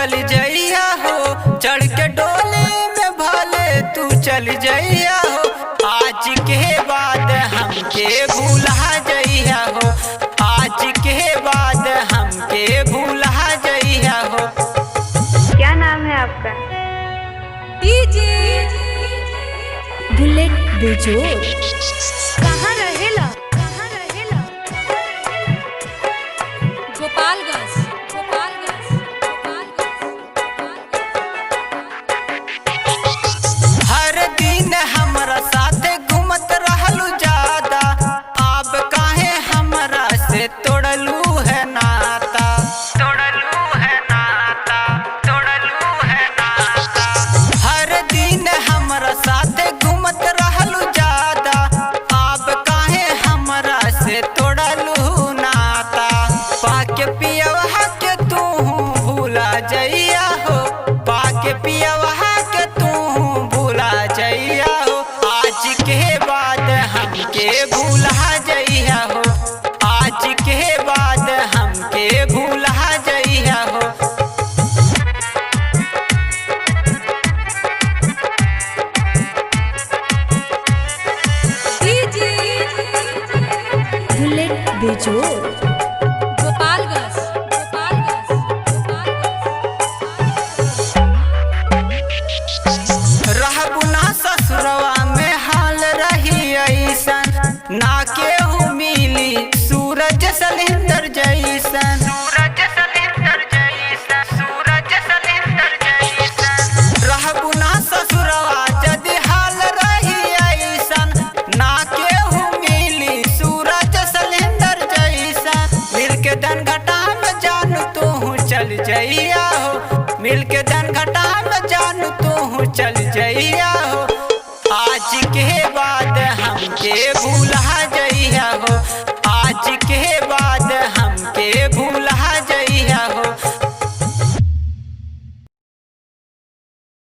चल जइया हो, चढ़ के डोली में भले तू चल जइया हो। आज के बाद हमके भूला जइया हो, आज के बाद हमके भूला जइया हो। क्या नाम है आपका? बुलेट बेजोड़। कहाँ रहेला? गोपालगंज। हर दिन हमरा साथे घूमत रहलू ज्यादा, अब काहे हमरा से तोड़लू है नाता, तोड़लू है नाता, तोड़लू है नाता। हर दिन हमरा साथे घूमत रहलू ज्यादा, अब काहे हमरा से तोड़लू नाता। पाके पियवा के तू भूला जइया हो, पाके पियवा के तू भूला जइया हो। आज के बाद हमके भूला जइया हो, आज के बाद हमके भूला जइया हो। बुलेट बेजोड़। गोपालगंज। रहबू ना ससुरवा में हाल रही ऐसन, ना केहू मिली सूरज सलेंदर जैसन, सूरज सलेंदर जैसन, सूरज सलेंदर जैसन। रहबू ना ससुरवा जदि हाल रही ऐसन, ना केहू मिली सूरज सलेंदर जैसन। मिल के धन घटा में जानू तू चल जइया हो, मिल के धन घटा में जानू तू चल जइया हो। आज के बाद हमके भूल